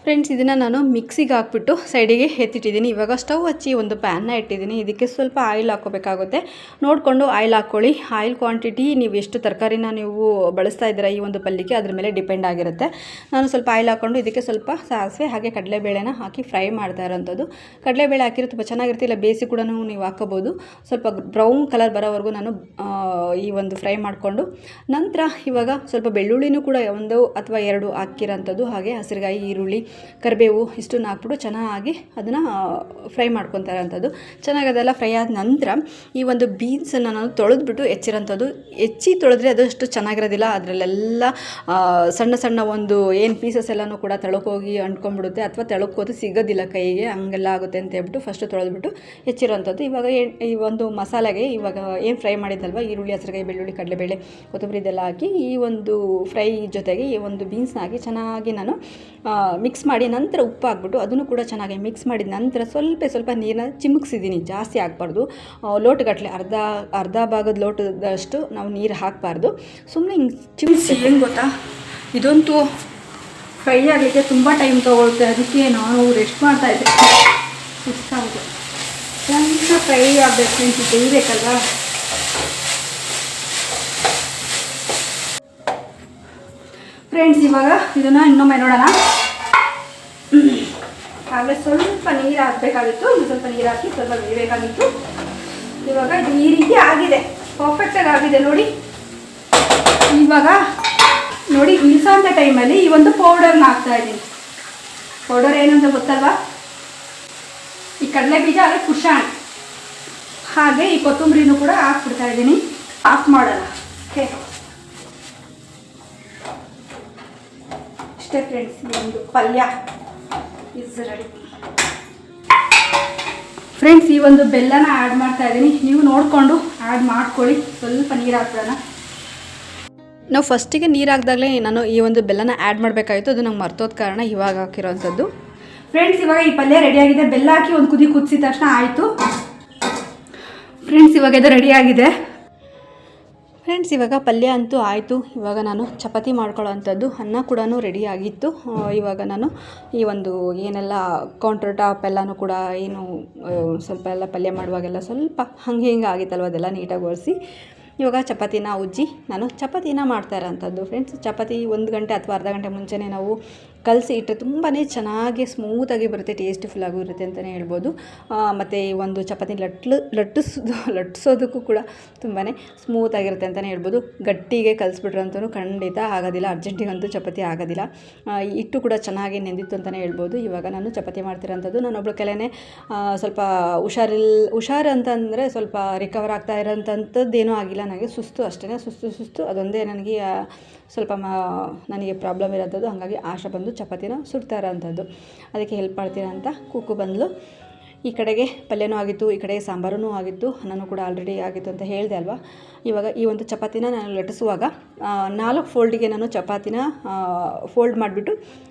ಫ್ರೆಂಡ್ಸ್, ಇದನ್ನು ನಾನು ಮಿಕ್ಸಿಗೆ ಹಾಕ್ಬಿಟ್ಟು ಸೈಡಿಗೆ ಎತ್ತಿಟ್ಟಿದ್ದೀನಿ. ಇವಾಗ ಸ್ಟವ್ ಹಚ್ಚಿ ಒಂದು ಪ್ಯಾನ್ನ ಇಟ್ಟಿದ್ದೀನಿ. ಇದಕ್ಕೆ ಸ್ವಲ್ಪ ಆಯಿಲ್ ಹಾಕ್ಕೋಬೇಕಾಗುತ್ತೆ. ನೋಡಿಕೊಂಡು ಆಯಿಲ್ ಹಾಕ್ಕೊಳ್ಳಿ. ಆಯಿಲ್ ಕ್ವಾಂಟಿಟಿ ನೀವು ಎಷ್ಟು ತರಕಾರಿನ ನೀವು ಬಳಸ್ತಾ ಇದ್ದೀರಾ ಈ ಒಂದು ಪಲ್ಯಕ್ಕೆ ಅದ್ರ ಮೇಲೆ ಡಿಪೆಂಡ್ ಆಗಿರುತ್ತೆ. ನಾನು ಸ್ವಲ್ಪ ಆಯಿಲ್ ಹಾಕ್ಕೊಂಡು ಇದಕ್ಕೆ ಸ್ವಲ್ಪ ಸಾಸಿವೆ ಹಾಗೆ ಕಡಲೆಬೇಳೆನ ಹಾಕಿ ಫ್ರೈ ಮಾಡ್ತಾ ಇರೋಂಥದ್ದು. ಕಡಲೆಬೇಳೆ ಹಾಕಿರೋ ತುಂಬ ಚೆನ್ನಾಗಿರ್ತಿಲ್ಲ, ಬೇಯಿಸಿ ಕೂಡ ನೀವು ಹಾಕೋಬೋದು. ಸ್ವಲ್ಪ ಬ್ರೌನ್ ಕಲರ್ ಬರೋವರೆಗೂ ನಾನು ಈ ಒಂದು ಫ್ರೈ ಮಾಡಿಕೊಂಡು ನಂತರ ಇವಾಗ ಸ್ವಲ್ಪ ಬೆಳ್ಳುಳ್ಳಿನೂ ಕೂಡ 1 ಅಥವಾ 2 ಹಾಕಿರೋಂಥದ್ದು, ಹಾಗೆ ಹಸಿರುಗಾಯಿ, ಈರುಳ್ಳಿ, ಕರಿಬೇವು ಇಷ್ಟನ್ನು ಹಾಕ್ಬಿಟ್ಟು ಚೆನ್ನಾಗಿ ಅದನ್ನು ಫ್ರೈ ಮಾಡ್ಕೊತಾ ಇರೋಂಥದ್ದು. ಚೆನ್ನಾಗಿ ಅದೆಲ್ಲ ಫ್ರೈ ಆದ ನಂತರ ಈ ಒಂದು ಬೀನ್ಸನ್ನು ನಾನು ತೊಳೆದ್ಬಿಟ್ಟು ಹೆಚ್ಚಿರೋಂಥದ್ದು. ತೊಳೆದ್ರೆ ಅದು ಅಷ್ಟು ಚೆನ್ನಾಗಿರೋದಿಲ್ಲ. ಅದರಲ್ಲೆಲ್ಲ ಸಣ್ಣ ಸಣ್ಣ ಒಂದು ಏನು ಪೀಸಸ್ ಎಲ್ಲನೂ ಕೂಡ ತೆಳಕೋಗಿ ಅಂಟ್ಕೊಂಡ್ಬಿಡುತ್ತೆ, ಅಥವಾ ತೆಳಕೋದು ಸಿಗೋದಿಲ್ಲ ಕೈಗೆ, ಹಂಗೆಲ್ಲ ಆಗುತ್ತೆ ಅಂತ ಹೇಳ್ಬಿಟ್ಟು ಫಸ್ಟು ತೊಳೆದ್ಬಿಟ್ಟು ಹೆಚ್ಚಿರೋಂಥದ್ದು. ಇವಾಗ ಈ ಒಂದು ಮಸಾಲೆಗೆ ಇವಾಗ ಏನು ಫ್ರೈ ಮಾಡಿದ್ದಲ್ವ, ಈರುಳ್ಳಿ, ಹಸಿರುಗಾಯಿ, ಬೆಳ್ಳುಳ್ಳಿ, ಕಡಲೆಬೇಳೆ, ಕೊತ್ತಂಬರಿ ಇದೆಲ್ಲ ಹಾಕಿ ಈ ಒಂದು ಫ್ರೈ ಜೊತೆಗೆ ಈ ಒಂದು ಬೀನ್ಸ್ನ ಹಾಕಿ ಚೆನ್ನಾಗಿ ನಾನು ಮಿಕ್ಸ್ ಮಾಡಿ ನಂತರ ಉಪ್ಪು ಹಾಕ್ಬಿಟ್ಟು ಅದನ್ನು ಕೂಡ ಚೆನ್ನಾಗಿ ಮಿಕ್ಸ್ ಮಾಡಿದ ನಂತರ ಸ್ವಲ್ಪ ನೀರನ್ನ ಚಿಮುಕ್ಸಿದ್ದೀನಿ. ಜಾಸ್ತಿ ಹಾಕ್ಬಾರ್ದು, ಲೋಟಗಟ್ಟಲೆ ಅರ್ಧ ಭಾಗದ ಲೋಟದಷ್ಟು ನಾವು ನೀರು ಹಾಕಬಾರ್ದು. ಸುಮ್ಮನೆ ಹಿಂಗೆ ಚಿಮುಕ್ಸಿ. ಏನು ಗೊತ್ತಾ, ಇದಂತೂ ಫ್ರೈ ಆಗಲಿಕ್ಕೆ ತುಂಬ ಟೈಮ್ ತೊಗೊಳುತ್ತೆ. ಅದಕ್ಕೆ ನಾನು ರೆಸ್ಟ್ ಮಾಡ್ತಾಯಿದ್ದೆ. ಇಷ್ಟ ಆಗುತ್ತೆ, ಚೆನ್ನಾಗಿ ಫ್ರೈ ಆಗಬೇಕು ಅಂತ ಬೇಯಬೇಕಲ್ವಾ. ಫ್ರೆಂಡ್ಸ್, ಇವಾಗ ಇದನ್ನು ಇನ್ನೊಮ್ಮೆ ನೋಡೋಣ. ಆಗಲೇ ಸ್ವಲ್ಪ ನೀರು ಹಾಕಬೇಕಾಗಿತ್ತು, ಇನ್ನು ಸ್ವಲ್ಪ ನೀರು ಹಾಕಿ ಸ್ವಲ್ಪ ಬೇಯಬೇಕಾಗಿತ್ತು. ಇವಾಗ ಇದು ಈ ರೀತಿ ಆಗಿದೆ, ಪರ್ಫೆಕ್ಟಾಗಿ ಆಗಿದೆ ನೋಡಿ. ಇವಾಗ ನೋಡಿ, ಇಳಿಸೋಂಥ ಟೈಮಲ್ಲಿ ಈ ಒಂದು ಪೌಡರ್ನ ಹಾಕ್ತಾಯಿದ್ದೀನಿ. ಪೌಡರ್ ಏನು ಅಂತ ಗೊತ್ತಲ್ವಾ? ಈ ಕಡಲೆ ಬೀಜ ಹಾಗೆ ಕುಶಾಣಿ ಹಾಗೆ ಈ ಕೊತ್ತಂಬರಿನೂ ಕೂಡ ಹಾಕ್ಬಿಡ್ತಾ ಇದ್ದೀನಿ. ಆಫ್ ಮಾಡೋಣ. ಓಕೆ, ಇಷ್ಟೇ ಫ್ರೆಂಡ್ಸ್, ಈ ಒಂದು ಪಲ್ಯ ಇಸ್ ರೆಡಿ. ಫ್ರೆಂಡ್ಸ್, ಈ ಒಂದು ಬೆಲ್ಲನ ಆ್ಯಡ್ ಮಾಡ್ತಾ ಇದ್ದೀನಿ. ನೀವು ನೋಡಿಕೊಂಡು ಆ್ಯಡ್ ಮಾಡ್ಕೊಳ್ಳಿ. ಸ್ವಲ್ಪ ನೀರು ಹಾಕ್ಬಿಡೋಣ. ನಾವು ಫಸ್ಟಿಗೆ ನೀರು ಹಾಕಿದಾಗಲೇ ನಾನು ಈ ಒಂದು ಬೆಲ್ಲನ ಆ್ಯಡ್ ಮಾಡಬೇಕಾಗಿತ್ತು, ಅದು ನಂಗೆ ಮರ್ತೋದ ಕಾರಣ ಇವಾಗ ಹಾಕಿರೋವಂಥದ್ದು. ಫ್ರೆಂಡ್ಸ್, ಇವಾಗ ಈ ಪಲ್ಯ ರೆಡಿಯಾಗಿದೆ. ಬೆಲ್ಲ ಹಾಕಿ ಒಂದು ಕುದಿ ಕುದಿಸಿದ ತಕ್ಷಣ ಆಯಿತು. ಫ್ರೆಂಡ್ಸ್, ಇವಾಗ ಇದು ರೆಡಿಯಾಗಿದೆ. ಫ್ರೆಂಡ್ಸ್, ಇವಾಗ ಪಲ್ಯ ಅಂತೂ ಆಯಿತು. ಇವಾಗ ನಾನು ಚಪಾತಿ ಮಾಡ್ಕೊಳ್ಳೋ ಅಂಥದ್ದು, ಅನ್ನ ಕೂಡ ರೆಡಿಯಾಗಿತ್ತು. ಇವಾಗ ನಾನು ಈ ಒಂದು ಏನೆಲ್ಲ ಕೌಂಟರ್ ಟಾಪ್ ಎಲ್ಲನೂ ಕೂಡ ಏನು ಸ್ವಲ್ಪ ಎಲ್ಲ ಪಲ್ಯ ಮಾಡುವಾಗೆಲ್ಲ ಸ್ವಲ್ಪ ಹಂಗೆ ಹಿಂಗೆ ಆಗಿತ್ತಲ್ವ, ಅದೆಲ್ಲ ನೀಟಾಗಿ ಒರೆಸಿ ಇವಾಗ ಚಪಾತಿನ ಉಜ್ಜಿ ನಾನು ಚಪಾತಿನ ಮಾಡ್ತಾ ಇರೋಂಥದ್ದು. ಫ್ರೆಂಡ್ಸ್, ಚಪಾತಿ 1 ಗಂಟೆ ಅಥವಾ ಅರ್ಧ ಗಂಟೆ ಮುಂಚೆನೇ ನಾವು ಕಲಸಿ ಇಟ್ಟರೆ ತುಂಬಾ ಚೆನ್ನಾಗಿ ಸ್ಮೂತಾಗಿ ಬರುತ್ತೆ, ಟೇಸ್ಟಿಫುಲ್ಲಾಗೂ ಇರುತ್ತೆ ಅಂತಲೇ ಹೇಳ್ಬೋದು. ಮತ್ತು ಈ ಒಂದು ಚಪಾತಿ ಲಟ್ಟಿಸೋದಕ್ಕೂ ಕೂಡ ತುಂಬಾ ಸ್ಮೂತಾಗಿರುತ್ತೆ ಅಂತಲೇ ಹೇಳ್ಬೋದು. ಗಟ್ಟಿಗೆ ಕಲಿಸ್ಬಿಟ್ರಂತೂ ಖಂಡಿತ ಆಗೋದಿಲ್ಲ, ಅರ್ಜೆಂಟಿಗಂತೂ ಚಪಾತಿ ಆಗೋದಿಲ್ಲ. ಹಿಟ್ಟು ಕೂಡ ಚೆನ್ನಾಗಿ ನೆಂದಿತ್ತು ಅಂತಲೇ ಹೇಳ್ಬೋದು. ಇವಾಗ ನಾನು ಚಪಾತಿ ಮಾಡ್ತಿರೋಂಥದ್ದು. ನಾನೊಬ್ಳು ಕೆಲೆನೇ ಸ್ವಲ್ಪ ಹುಷಾರು ಅಂತಂದರೆ ಸ್ವಲ್ಪ ರಿಕವರ್ ಆಗ್ತಾ ಇರೋಂಥದ್ದೇನೂ ಆಗಿಲ್ಲ ನನಗೆ. ಸುಸ್ತು ಅಷ್ಟೇ, ಸುಸ್ತು ಅದೊಂದೇ ನನಗೆ ಸ್ವಲ್ಪ ನನಗೆ ಪ್ರಾಬ್ಲಮ್ ಇರೋಂಥದ್ದು. ಹಾಗಾಗಿ ಆಶಾ ಬಂದು ಚಪಾತಿನ ಸುಡ್ತಾ ಇರೋಂಥದ್ದು, ಅದಕ್ಕೆ ಹೆಲ್ಪ್ ಮಾಡ್ತೀರಾ ಅಂತ ಕೂಕು ಬಂದಳು. ಈ ಕಡೆಗೆ ಪಲ್ಯನೂ ಆಗಿತ್ತು, ಈ ಕಡೆಗೆ ಸಾಂಬಾರೂ ಆಗಿತ್ತು, ಅನ್ನನೂ ಕೂಡ ಆಲ್ರೆಡಿ ಆಗಿತ್ತು ಅಂತ ಹೇಳಿದೆ ಅಲ್ವಾ. ಇವಾಗ ಈ ಒಂದು ಚಪಾತಿನ ನಾನು ಲಟ್ಟಿಸುವಾಗ 4 ಫೋಲ್ಡಿಗೆ ನಾನು ಚಪಾತಿನ ಫೋಲ್ಡ್ ಮಾಡಿಬಿಟ್ಟು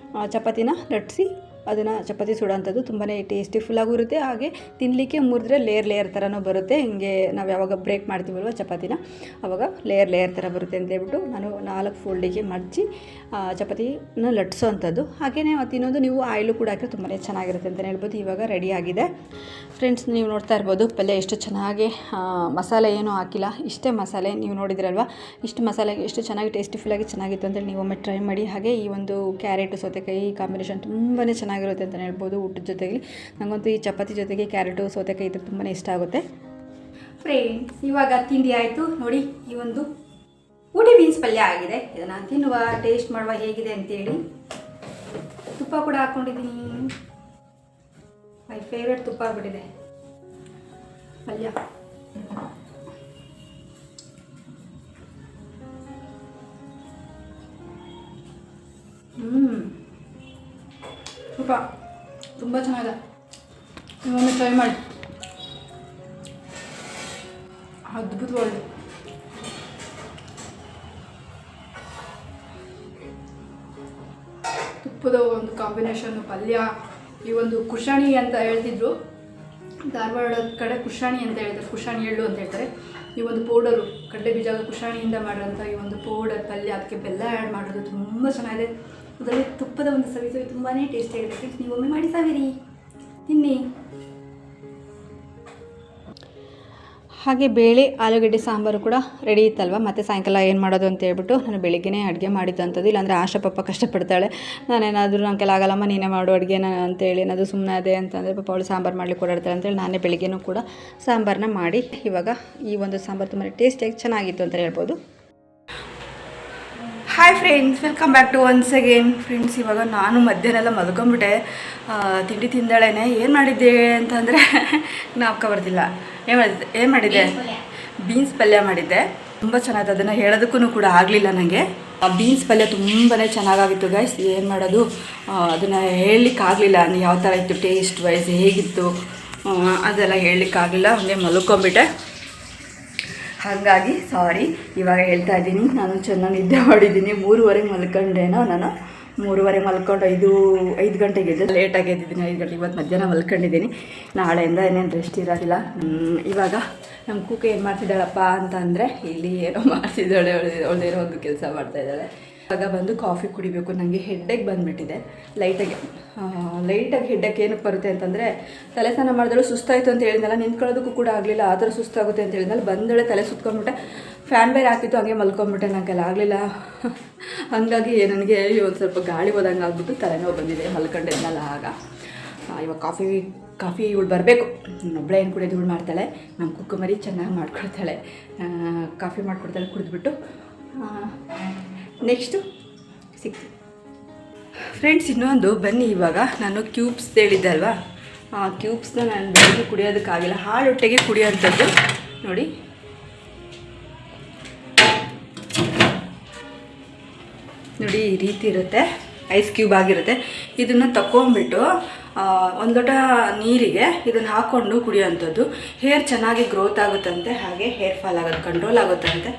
ಚಪಾತಿನ ಲಟ್ಟಿಸಿ ಅದನ್ನು ಚಪಾತಿ ಸುಡೋಂಥದ್ದು ತುಂಬಾ ಟೇಸ್ಟಿಫುಲ್ಲಾಗೂ ಇರುತ್ತೆ. ಹಾಗೆ ತಿನ್ನಲಿಕ್ಕೆ ಮುರಿದ್ರೆ ಲೇಯರ್ ಥರನೂ ಬರುತ್ತೆ. ಹಿಂಗೆ ನಾವು ಯಾವಾಗ ಬ್ರೇಕ್ ಮಾಡ್ತೀವಲ್ವ ಚಪಾತಿನ, ಆವಾಗ ಲೇಯರ್ ಥರ ಬರುತ್ತೆ ಅಂತೇಳ್ಬಿಟ್ಟು ನಾನು 4 ಫೋಲ್ಡಿಗೆ ಮಡಚಿ ಚಪಾತಿನ ಲಟ್ಸೋ ಅಂಥದ್ದು. ಹಾಗೆಯೇ ಮತ್ತು ಇನ್ನೊಂದು ನೀವು ಆಯಿಲು ಕೂಡ ಹಾಕಿದ್ರೆ ತುಂಬಾ ಚೆನ್ನಾಗಿರುತ್ತೆ ಅಂತಲೇ ಹೇಳ್ಬೋದು. ಇವಾಗ ರೆಡಿ ಆಗಿದೆ ಫ್ರೆಂಡ್ಸ್. ನೀವು ನೋಡ್ತಾ ಇರ್ಬೋದು ಪಲ್ಯ ಎಷ್ಟು ಚೆನ್ನಾಗಿ ಮಸಾಲೆ ಏನೂ ಹಾಕಿಲ್ಲ, ಇಷ್ಟೇ ಮಸಾಲೆ. ನೀವು ನೋಡಿದ್ರಲ್ವ ಇಷ್ಟು ಮಸಾಲೆಗೆ ಎಷ್ಟು ಚೆನ್ನಾಗಿ ಟೇಸ್ಟಿಫುಲ್ಲಾಗಿ ಚೆನ್ನಾಗಿತ್ತು ಅಂತೇಳಿ ನೀವು ಒಮ್ಮೆ ಟ್ರೈ ಮಾಡಿ. ಹಾಗೆ ಈ ಒಂದು ಕ್ಯಾರೆಟು ಸೌತೆಕಾಯಿ ಕಾಂಬಿನೇಷನ್ ತುಂಬಾ ಚೆನ್ನಾಗಿರುತ್ತೆ ಅಂತಲೇ ಹೇಳ್ಬೋದು ಊಟದ ಜೊತೆಗೆ. ನನಗಂತೂ ಈ ಚಪಾತಿ ಜೊತೆಗೆ ಕ್ಯಾರೆಟು ಸೌತೆಕಾಯಿ ಇದ್ರೆ ತುಂಬಾ ಇಷ್ಟ ಆಗುತ್ತೆ ಫ್ರೆಂಡ್ಸ್. ಇವಾಗ ತಿಂಡಿ ಆಯಿತು ನೋಡಿ. ಈ ಒಂದು ಊಟಿ ಬೀನ್ಸ್ ಪಲ್ಯ ಆಗಿದೆ. ಇದನ್ನು ತಿನ್ನುವ, ಟೇಸ್ಟ್ ಮಾಡುವ ಹೇಗಿದೆ ಅಂತೇಳಿ. ತುಪ್ಪ ಕೂಡ ಹಾಕ್ಕೊಂಡಿದ್ದೀನಿ. ಮೈ ಫೇವ್ರೆಟ್ ತುಪ್ಪ ಆಗ್ಬಿಟ್ಟಿದೆ ಪಲ್ಯ. ತುಪ್ಪ ತುಂಬ ಚೆನ್ನಾಗಿದೆ. ನೀವೊಮ್ಮೆ ಟ್ರೈ ಮಾಡಿ, ಅದ್ಭುತವಾಗಿದೆ. ತುಪ್ಪದ ಒಂದು ಕಾಂಬಿನೇಷನ್ ಪಲ್ಯ. ಈ ಒಂದು ಕುಶಾಣಿ ಅಂತ ಹೇಳ್ತಿದ್ರು, ಧಾರವಾಡ ಕಡೆ ಕುಶಾಣಿ ಅಂತ ಹೇಳ್ತಾರೆ, ಕುಶಾಣಿ ಎಳ್ಳು ಅಂತ ಹೇಳ್ತಾರೆ. ಈ ಒಂದು ಪೌಡರು ಕಡಲೆ ಬೀಜ ಕುಶಾಣಿಯಿಂದ ಮಾಡಿರೋಂಥ ಈ ಒಂದು ಪೌಡರ್ ಪಲ್ಯ, ಅದಕ್ಕೆ ಬೆಲ್ಲ ಆ್ಯಡ್ ಮಾಡೋದು ತುಂಬ ಚೆನ್ನಾಗಿದೆ. ಅದರಲ್ಲಿ ತುಪ್ಪದ ಒಂದು ಸವಿ ತುಂಬಾ ಟೇಸ್ಟಿಯಾಗಿದೆ ಫ್ರೆಂಡ್ಸ್. ನೀವು ಒಮ್ಮೆ ಮಾಡಿ ಸಾವಿರಿ, ತಿನ್ನಿ. ಹಾಗೆ ಬೇಳೆ ಆಲೂಗಡ್ಡೆ ಸಾಂಬಾರು ಕೂಡ ರೆಡಿ ಇತ್ತಲ್ವ. ಮತ್ತು ಸಾಯಂಕಾಲ ಏನು ಮಾಡೋದು ಅಂತ ಹೇಳ್ಬಿಟ್ಟು ನಾನು ಬೆಳಿಗ್ಗೆನೇ ಅಡುಗೆ ಮಾಡಿದ್ದಂಥದ್ದು. ಇಲ್ಲಾಂದರೆ ಆಶಾ ಪಾಪ ಕಷ್ಟಪಡ್ತಾಳೆ. ನಾನೇನಾದರೂ ನನ್ನ ಕೈಲಿ ಆಗಲ್ಲಮ್ಮ ನೀನೇ ಮಾಡು ಅಡುಗೆನ ಅಂತೇಳಿ ಏನಾದರೂ ಸುಮ್ಮನೆ ಅದೇ ಅಂತಂದರೆ ಪಾಪ ಅವಳು ಸಾಂಬಾರು ಮಾಡ್ಲಿಕ್ಕೆ ಓಡಾಡ್ತಾಳೆ ಅಂತೇಳಿ ನಾನೇ ಬೆಳಿಗ್ಗೆನೂ ಕೂಡ ಸಾಂಬಾರನ್ನ ಮಾಡಿ ಇವಾಗ ಈ ಒಂದು ಸಾಂಬಾರು ತುಂಬಾ ಟೇಸ್ಟಿಯಾಗಿ ಚೆನ್ನಾಗಿತ್ತು ಅಂತ ಹೇಳ್ಬೋದು. Hi friends, welcome back to once again. Friends, ಇವಾಗ ನಾನು ಮಧ್ಯಾಹ್ನ ಮಲ್ಕೊಂಬಿಟ್ಟೆ. ತಿಂಡಿ ತಿಂದಾಳೇನೆ. ಏನು ಮಾಡಿದ್ದೆ ಅಂತಂದರೆ ಜ್ಞಾಪಕ ಬರ್ತಿಲ್ಲ. ಏನು ಮಾಡಿದ್ದೆ? ಬೀನ್ಸ್ ಪಲ್ಯ ಮಾಡಿದ್ದೆ. ತುಂಬ ಚೆನ್ನಾಗಿದೆ. ಅದನ್ನು ಹೇಳೋದಕ್ಕೂ ಕೂಡ ಆಗಲಿಲ್ಲ ನನಗೆ. ಬೀನ್ಸ್ ಪಲ್ಯ ತುಂಬಾ ಚೆನ್ನಾಗಾಗಿತ್ತು ಗೈಸ್. ಏನು ಮಾಡೋದು ಅದನ್ನು ಹೇಳಲಿಕ್ಕಾಗಲಿಲ್ಲ. ಯಾವ ಥರ ಇತ್ತು ಟೇಸ್ಟ್ ವೈಸ್ ಹೇಗಿತ್ತು ಅದೆಲ್ಲ ಹೇಳಲಿಕ್ಕಾಗಲಿಲ್ಲ. ಹಂಗೆ ಮಲ್ಕೊಂಬಿಟ್ಟೆ. ಹಾಗಾಗಿ ಸಾರಿ. ಇವಾಗ ಹೇಳ್ತಾ ಇದ್ದೀನಿ, ನಾನು ಚೆನ್ನಾಗಿ ನಿದ್ದೆ ಮಾಡಿದ್ದೀನಿ. 3:30 ಮಲ್ಕೊಂಡೇನೋ ನಾನು. 3:30 ಮಲ್ಕೊಂಡು 5 ಗಂಟೆಗೆ ಎದ್ದು ಲೇಟಾಗಿ ಎದ್ದಿದ್ದೀನಿ. 5 ಗಂಟೆಗೆ ಇವತ್ತು ಮಧ್ಯಾಹ್ನ ಮಲ್ಕೊಂಡಿದ್ದೀನಿ. ನಾಳೆಯಿಂದ ಏನೇನು ರೆಸ್ಟ್ ಇರೋದಿಲ್ಲ. ಇವಾಗ ನಮ್ಮ ಕೂಕೆ ಏನು ಮಾಡ್ತಿದ್ದಾಳಪ್ಪ ಅಂತ ಅಂದರೆ ಇಲ್ಲಿ ಏನೋ ಮಾಡ್ತಿದ್ದಾಳೆ. ಅವಳೇನೋ ಒಂದು ಕೆಲಸ ಮಾಡ್ತಾಯಿದ್ದಾಳೆ. ಇವಾಗ ಬಂದು ಕಾಫಿ ಕುಡಿಬೇಕು. ನನಗೆ ಹೆಡ್ಡೇಕ್ ಬಂದುಬಿಟ್ಟಿದೆ ಲೈಟಾಗಿ ಹೆಡ್ಡೇಕ್ ಏನಕ್ಕೆ ಬರುತ್ತೆ ಅಂತಂದರೆ ತಲೆ ಸ್ನಾನ ಮಾಡಿದಳು ಸುಸ್ತಾಯಿತು ಅಂತ ಹೇಳಿದ್ನಲ್ಲ, ನಿಂತ್ಕೊಳ್ಳೋದಕ್ಕೂ ಕೂಡ ಆಗಲಿಲ್ಲ. ಆ ಥರ ಸುಸ್ತಾಗುತ್ತೆ ಅಂತ ಹೇಳಿದ್ನಲ್ಲ, ಬಂದಳೆ ತಲೆ ಸುತ್ಕೊಂಡ್ಬಿಟ್ಟೆ. ಫ್ಯಾನ್ ಬೇರೆ ಹಾಕಿತ್ತು, ಹಂಗೆ ಮಲ್ಕೊಂಡ್ಬಿಟ್ಟೆ. ನನಗೆಲ್ಲ ಆಗಲಿಲ್ಲ. ಹಾಗಾಗಿ ನನಗೆ ಒಂದು ಸ್ವಲ್ಪ ಗಾಳಿ ಹೋದಂಗೆ ಆಗ್ಬಿಟ್ಟು ತಲೆನೋವು ಬಂದಿದೆ. ಮಲ್ಕೊಂಡಿದ್ನಲ್ಲ ಆಗ. ಇವಾಗ ಕಾಫಿ ಇವಳು ಬರಬೇಕು. ಒಬ್ಬಳೇ ಏನು ಕುಡಿಯೋದು ಇವಳು ಮಾಡ್ತಾಳೆ. ನಮ್ಮ ಕುಕ್ಕುಮರಿ ಚೆನ್ನಾಗಿ ಮಾಡ್ಕೊಡ್ತಾಳೆ. ಕಾಫಿ ಮಾಡಿಕೊಡ್ತಾಳೆ. ಕುಡಿದ್ಬಿಟ್ಟು ನೆಕ್ಸ್ಟು ಸಿಗ್ತೀವಿ ಫ್ರೆಂಡ್ಸ್. ಇನ್ನೊಂದು ಬನ್ನಿ, ಇವಾಗ ನಾನು ಕ್ಯೂಬ್ಸ್ ಹೇಳಿದ್ದೆ ಅಲ್ವಾ, ಆ ಕ್ಯೂಬ್ಸ್ನ ನಾನು ಬೆಳಿಗ್ಗೆ ಕುಡಿಯೋದಕ್ಕಾಗಿಲ್ಲ. ಹಾಳೊಟ್ಟೆಗೆ ಕುಡಿಯೋಂಥದ್ದು ನೋಡಿ. ಈ ರೀತಿ ಇರುತ್ತೆ, ಐಸ್ ಕ್ಯೂಬ್ ಆಗಿರುತ್ತೆ. ಇದನ್ನು ತಗೊಂಡ್ಬಿಟ್ಟು ಒಂದು ಲೋಟ ನೀರಿಗೆ ಇದನ್ನು ಹಾಕ್ಕೊಂಡು ಕುಡಿಯೋಂಥದ್ದು. ಹೇರ್ ಚೆನ್ನಾಗಿ ಗ್ರೋತ್ ಆಗುತ್ತಂತೆ, ಹಾಗೆ ಹೇರ್ ಫಾಲ್ ಆಗೋದು ಕಂಟ್ರೋಲ್ ಆಗುತ್ತಂತೆ.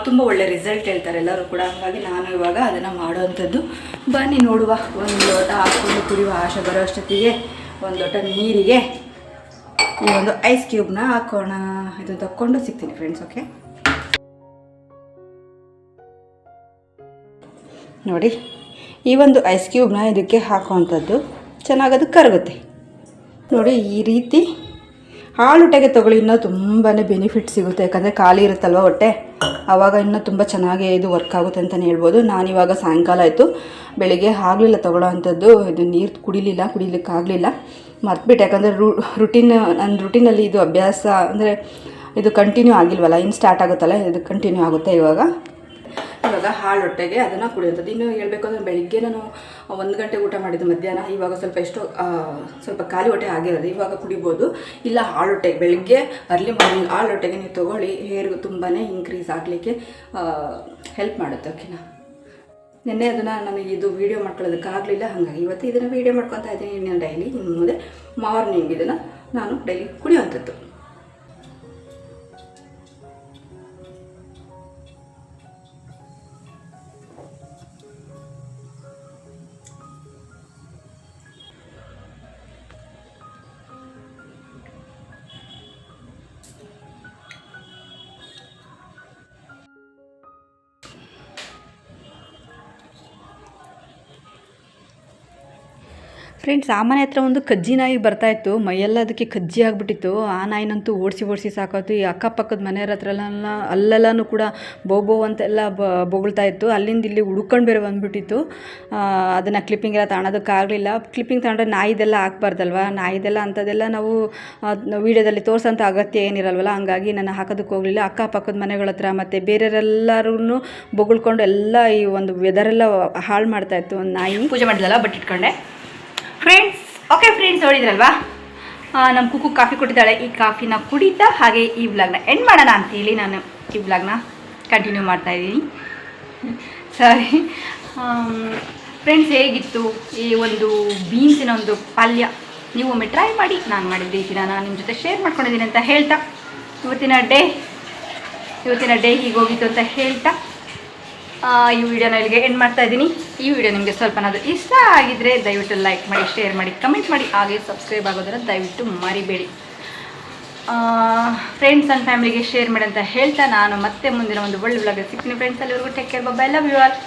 ತುಂಬ ಒಳ್ಳೆ ರಿಸಲ್ಟ್ ಹೇಳ್ತಾರೆ ಎಲ್ಲರೂ ಕೂಡ. ಹಾಗಾಗಿ ನಾನು ಇವಾಗ ಅದನ್ನು ಮಾಡೋವಂಥದ್ದು. ಬನ್ನಿ ನೋಡುವ. ಒಂದು ಲೋಟ ಹಾಕ್ಕೊಂಡು ಕುಡಿಯುವ ಆಶೆ ಬರೋ ಅಷ್ಟೊತ್ತಿಗೆ ಒಂದು ಲೋಟ ನೀರಿಗೆ ಈ ಒಂದು ಐಸ್ ಕ್ಯೂಬ್ನ ಹಾಕೋಣ. ಇದನ್ನು ತಕ್ಕೊಂಡು ಸಿಗ್ತೀನಿ ಫ್ರೆಂಡ್ಸ್. ಓಕೆ ನೋಡಿ, ಈ ಒಂದು ಐಸ್ ಕ್ಯೂಬ್ನ ಇದಕ್ಕೆ ಹಾಕುವಂಥದ್ದು. ಚೆನ್ನಾಗದು ಕರಗುತ್ತೆ ನೋಡಿ. ಈ ರೀತಿ ಹಾಳೊಟ್ಟೆಗೆ ತೊಗೊಳ್ಳಿ, ಇನ್ನೂ ತುಂಬಾ ಬೆನಿಫಿಟ್ ಸಿಗುತ್ತೆ. ಯಾಕಂದರೆ ಖಾಲಿ ಇರುತ್ತಲ್ವ ಹೊಟ್ಟೆ, ಆವಾಗ ಇನ್ನೂ ತುಂಬ ಚೆನ್ನಾಗಿ ಇದು ವರ್ಕ್ ಆಗುತ್ತೆ ಅಂತಲೇ ಹೇಳ್ಬೋದು. ನಾನಿವಾಗ ಸಾಯಂಕಾಲ ಆಯಿತು, ಬೆಳಿಗ್ಗೆ ಆಗಲಿಲ್ಲ ತೊಗೊಳ್ಳೋ ಅಂಥದ್ದು. ಇದು ನೀರು ಕುಡಿಲಿಕ್ಕಾಗಲಿಲ್ಲ, ಮರ್ತ್ಬಿಟ್ಟು. ಯಾಕಂದರೆ ನನ್ನ ರುಟೀನಲ್ಲಿ ಇದು ಅಭ್ಯಾಸ ಅಂದರೆ ಇದು ಕಂಟಿನ್ಯೂ ಆಗಿಲ್ವಲ್ಲ, ಇನ್ನು ಸ್ಟಾರ್ಟ್ ಆಗುತ್ತಲ್ಲ, ಇದು ಕಂಟಿನ್ಯೂ ಆಗುತ್ತೆ. ಇವಾಗ ಹಾಳೊಟ್ಟೆಗೆ ಅದನ್ನು ಕುಡಿಯೋಂಥದ್ದು. ಇನ್ನು ಹೇಳಬೇಕು ಅಂದರೆ ಬೆಳಿಗ್ಗೆ ನಾನು 1 ಗಂಟೆ ಊಟ ಮಾಡಿದ್ದು ಮಧ್ಯಾಹ್ನ. ಇವಾಗ ಸ್ವಲ್ಪ ಖಾಲಿ ಹೊಟ್ಟೆ ಆಗಿರೋದು, ಇವಾಗ ಕುಡಿಬೋದು. ಇಲ್ಲ ಹಾಳೊಟ್ಟೆಗೆ ಬೆಳಿಗ್ಗೆ ಅರ್ಲಿ ಮಾರ್ನಿಂಗ್ ಹಾಳೊಟ್ಟೆಗೆ ನೀವು ತೊಗೊಳ್ಳಿ. ಹೇರ್ಗೂ ತುಂಬಾ ಇನ್ಕ್ರೀಸ್ ಆಗಲಿಕ್ಕೆ ಹೆಲ್ಪ್ ಮಾಡುತ್ತೆ. ಓಕೆನಾ. ನಿನ್ನೆ ಅದನ್ನು ನನಗೆ ಇದು ವೀಡಿಯೋ ಮಾಡ್ಕೊಳ್ಳೋದಕ್ಕಾಗಲಿಲ್ಲ, ಹಾಗಾಗಿ ಇವತ್ತು ಇದನ್ನು ವೀಡಿಯೋ ಮಾಡ್ಕೊತಾ ಇದ್ದೀನಿ. ನಾನು ಡೈಲಿ ಇನ್ನು ಮುಂದೆ ಮಾರ್ನಿಂಗ್ ಇದನ್ನು ನಾನು ಡೈಲಿ ಕುಡಿಯುವಂಥದ್ದು. ಫ್ರೆಂಡ್ಸ್ ಆ ಮನೆ ಹತ್ರ ಒಂದು ಕಜ್ಜಿ ನಾಯಿ ಬರ್ತಾಯಿತ್ತು, ಮೈಯೆಲ್ಲ ಅದಕ್ಕೆ ಕಜ್ಜಿ ಆಗಿಬಿಟ್ಟಿತ್ತು. ಆ ನಾಯಿನಂತೂ ಓಡಿಸಿ ಸಾಕಾಯ್ತು. ಈ ಅಕ್ಕಪಕ್ಕದ ಮನೆಯವ್ರ ಹತ್ರಲ್ಲ ಅಲ್ಲೆಲ್ಲನೂ ಕೂಡ ಬೋಬೋ ಅಂತೆಲ್ಲ ಬೊಗಳ್ತಾ ಇತ್ತು. ಅಲ್ಲಿಂದ ಇಲ್ಲಿ ಹುಡ್ಕೊಂಡು ಬೇರೆ ಬಂದುಬಿಟ್ಟಿತ್ತು. ಅದನ್ನು ಕ್ಲಿಪ್ಪಿಂಗ್ ಎಲ್ಲ ತಗೊಳೋದಕ್ಕಾಗಲಿಲ್ಲ. ಕ್ಲಿಪ್ಪಿಂಗ್ ತಗೊಂಡ್ರೆ ನಾಯಿದೆಲ್ಲ ಹಾಕ್ಬಾರ್ದಲ್ವ, ನಾಯಿದೆಲ್ಲ ಅಂಥದ್ದೆಲ್ಲ ನಾವು ವೀಡಿಯೋದಲ್ಲಿ ತೋರಿಸೋಂಥ ಅಗತ್ಯ ಏನಿರಲ್ವಲ್ಲ, ಹಂಗಾಗಿ ನಾನು ಹಾಕೋದಕ್ಕೆ ಹೋಗಲಿಲ್ಲ. ಅಕ್ಕಪಕ್ಕದ ಮನೆಗಳ ಹತ್ರ ಮತ್ತು ಬೇರೆಯವರೆಲ್ಲರೂ ಬೊಗಳ್ಕೊಂಡು ಎಲ್ಲ ಈ ಒಂದು ವೆದರೆಲ್ಲ ಹಾಳು ಮಾಡ್ತಾಯಿತ್ತು. ಒಂದು ನಾಯಿ ಪೂಜೆ ಮಾಡಿದಲ್ಲ ಬಟ್ ಇಟ್ಕೊಂಡೆ. ಫ್ರೆಂಡ್ಸ್ ಓಕೆ ಫ್ರೆಂಡ್ಸ್, ನೋಡಿದ್ರಲ್ವಾ ನಮ್ಮ ಕುಕ್ಕು ಕಾಫಿ ಕೊಟ್ಟಿದ್ದಾಳೆ. ಈ ಕಾಫಿನ ಕುಡಿತಾ ಹಾಗೆ ಈ ವ್ಲಾಗ್ನ ಎಂಡ್ ಮಾಡೋಣ ಅಂತೇಳಿ ನಾನು ಈ ವ್ಲಾಗ್ನ ಕಂಟಿನ್ಯೂ ಮಾಡ್ತಾಯಿದ್ದೀನಿ. ಸರಿ ಫ್ರೆಂಡ್ಸ್, ಹೇಗಿತ್ತು ಈ ಒಂದು ಬೀನ್ಸಿನ ಒಂದು ಪಲ್ಯ? ನೀವು ಒಮ್ಮೆ ಟ್ರೈ ಮಾಡಿ. ನಾನು ಮಾಡಿದ ರೀತಿನ ನಾನು ನಿಮ್ಮ ಜೊತೆ ಶೇರ್ ಮಾಡ್ಕೊಂಡಿದ್ದೀನಿ ಅಂತ ಹೇಳ್ತಾ ಇವತ್ತಿನ ಡೇ ಹೀಗೆ ಹೋಗಿತ್ತು ಅಂತ ಹೇಳ್ತಾ ಈ ವಿಡಿಯೋನ ಇಲ್ಲಿಗೆ ಎಂಡ್ ಮಾಡ್ತಾ ಇದ್ದೀನಿ. ಈ ವಿಡಿಯೋ ನಿಮಗೆ ಸ್ವಲ್ಪನಾದರೂ ಇಷ್ಟ ಆಗಿದ್ದರೆ ದಯವಿಟ್ಟು ಲೈಕ್ ಮಾಡಿ, ಶೇರ್ ಮಾಡಿ, ಕಮೆಂಟ್ ಮಾಡಿ, ಹಾಗೆ ಸಬ್ಸ್ಕ್ರೈಬ್ ಆಗೋದನ್ನು ದಯವಿಟ್ಟು ಮರಿಬೇಡಿ. ಫ್ರೆಂಡ್ಸ್ ಆ್ಯಂಡ್ ಫ್ಯಾಮಿಲಿಗೆ ಶೇರ್ ಮಾಡಿ ಅಂತ ಹೇಳ್ತಾ ನಾನು ಮತ್ತೆ ಮುಂದಿನ ಒಂದು ಒಳ್ಳೆ ವ್ಲಾಗ್ ಸಿಗ್ತೀನಿ. ಫ್ರೆಂಡ್ಸ್, ಅಲ್ಲಿವರೆಗೂ take care, bye, love you all.